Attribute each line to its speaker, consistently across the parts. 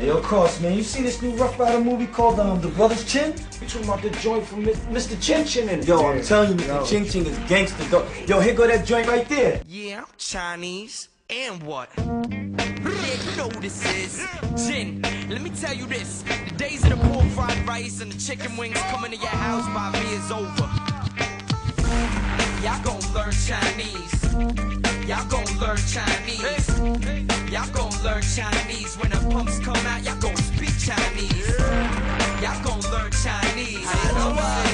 Speaker 1: Yo, Cross, man, you see this new Rough Rider movie called The Brothers Chin?
Speaker 2: You talking about the joint from Mr. Chin Chin in it?
Speaker 1: Yo, I'm telling you, Mr. Chin Chin is gangster, though. Yo, here go that joint right there.
Speaker 3: Yeah, I'm Chinese. And what? Yeah, you know who this is. Jin, let me tell you this. The days of the pork fried rice and the chicken wings coming to your house by me is over. Y'all gon' learn Chinese. Y'all gon' learn Chinese. Y'all gon' learn Chinese. When the pumps come out, y'all gon' speak Chinese. Y'all gon' learn Chinese.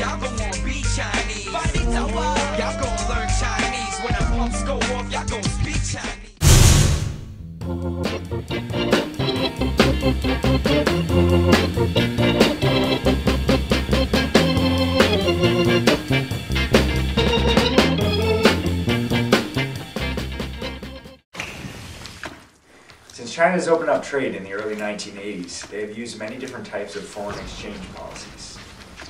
Speaker 3: Y'all gon' wanna be Chinese. Y'all gon' learn Chinese. When the pumps go off, y'all gon' speak Chinese.
Speaker 4: Since China's opened up trade in the early 1980s, they have used many different types of foreign exchange policies.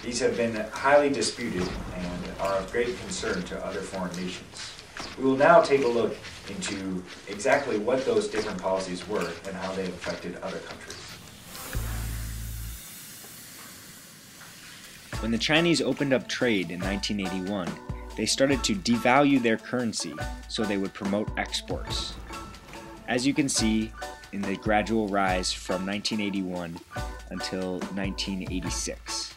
Speaker 4: These have been highly disputed and are of great concern to other foreign nations. We will now take a look into exactly what those different policies were and how they affected other countries.
Speaker 5: When the Chinese opened up trade in 1981, they started to devalue their currency so they would promote exports. As you can see in the gradual rise from 1981 until 1986.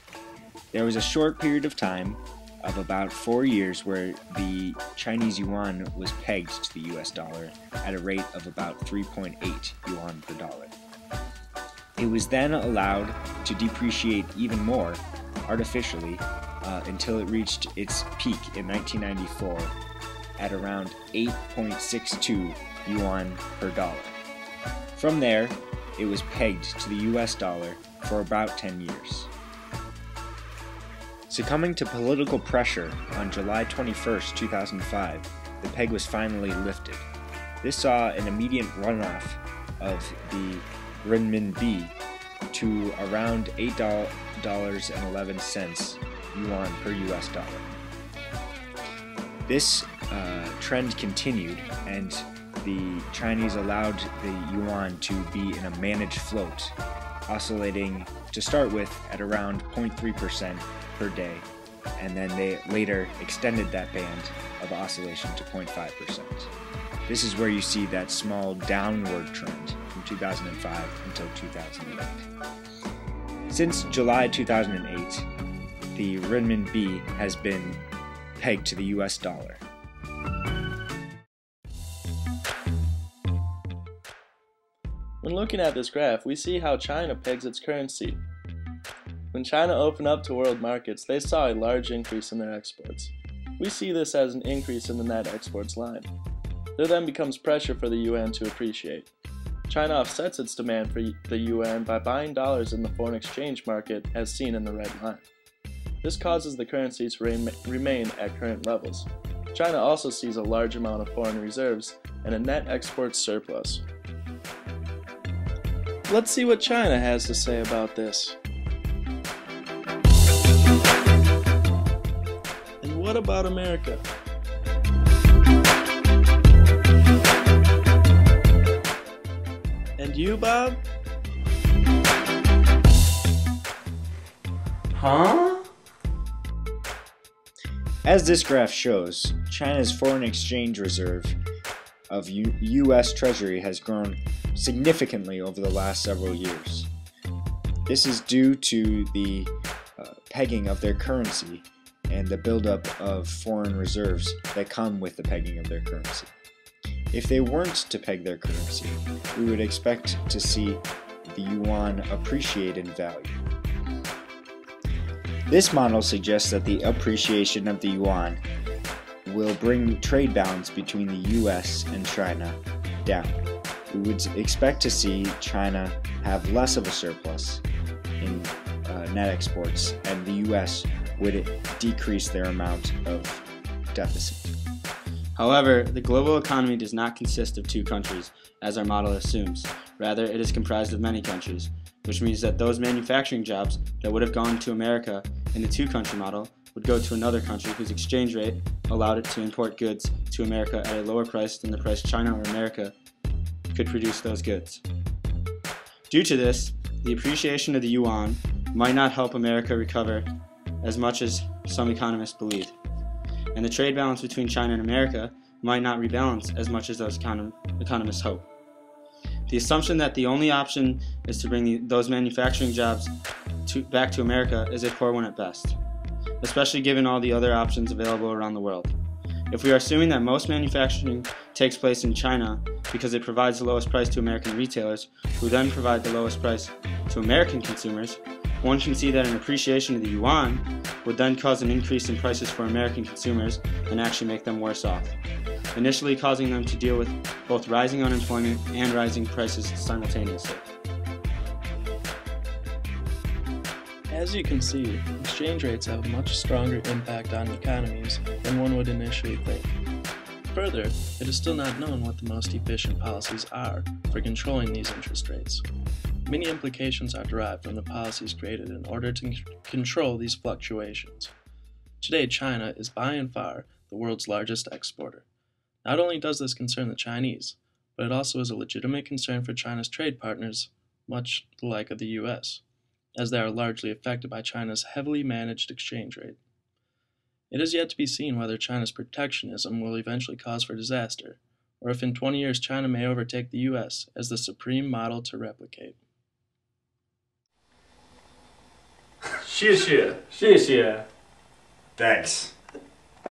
Speaker 5: There was a short period of time of about 4 years where the Chinese yuan was pegged to the US dollar at a rate of about 3.8 yuan per dollar. It was then allowed to depreciate even more artificially until it reached its peak in 1994 at around 8.62 yuan per dollar. From there, it was pegged to the US dollar for about 10 years. Succumbing to political pressure on July 21, 2005, the peg was finally lifted. This saw an immediate runoff of the renminbi to around $8.11 yuan per US dollar. This trend continued, and the Chinese allowed the yuan to be in a managed float, oscillating to start with at around 0.3% per day, and then they later extended that band of oscillation to 0.5%. This is where you see that small downward trend from 2005 until 2008. Since July 2008, the renminbi has been pegged to the US dollar.
Speaker 6: When looking at this graph, we see how China pegs its currency. When China opened up to world markets, they saw a large increase in their exports. We see this as an increase in the net exports line. There then becomes pressure for the yuan to appreciate. China offsets its demand for the yuan by buying dollars in the foreign exchange market as seen in the red line. This causes the currency to remain at current levels. China also sees a large amount of foreign reserves and a net export surplus. Let's see what China has to say about this. And what about America? And you, Bob?
Speaker 1: Huh?
Speaker 5: As this graph shows, China's foreign exchange reserve of U.S. Treasury has grown significantly over the last several years. This is due to the pegging of their currency and the buildup of foreign reserves that come with the pegging of their currency. If they weren't to peg their currency, we would expect to see the yuan appreciate in value. This model suggests that the appreciation of the yuan will bring trade balance between the US and China down. We would expect to see China have less of a surplus in net exports, and the US would decrease their amount of deficit.
Speaker 7: However, the global economy does not consist of two countries, as our model assumes. Rather, it is comprised of many countries, which means that those manufacturing jobs that would have gone to America in the two-country model would go to another country whose exchange rate allowed it to import goods to America at a lower price than the price China or America could produce those goods. Due to this, The appreciation of the yuan might not help America recover as much as some economists believe, and the trade balance between China and America might not rebalance as much as those economists hope. The assumption that the only option is to bring those manufacturing jobs back to America is a poor one at best, especially given all the other options available around the world. If we are assuming that most manufacturing takes place in China because it provides the lowest price to American retailers, who then provide the lowest price to American consumers, one can see that an appreciation of the yuan would then cause an increase in prices for American consumers and actually make them worse off, initially causing them to deal with both rising unemployment and rising prices simultaneously.
Speaker 6: As you can see, exchange rates have a much stronger impact on economies than one would initially think. Further, it is still not known what the most efficient policies are for controlling these interest rates. Many implications are derived from the policies created in order to control these fluctuations. Today, China is by and far the world's largest exporter. Not only does this concern the Chinese, but it also is a legitimate concern for China's trade partners, much the like of the US, as they are largely affected by China's heavily managed exchange rate. It is yet to be seen whether China's protectionism will eventually cause for disaster, or if in 20 years China may overtake the US as the supreme model to replicate.
Speaker 2: 谢谢，谢谢。
Speaker 4: Thanks.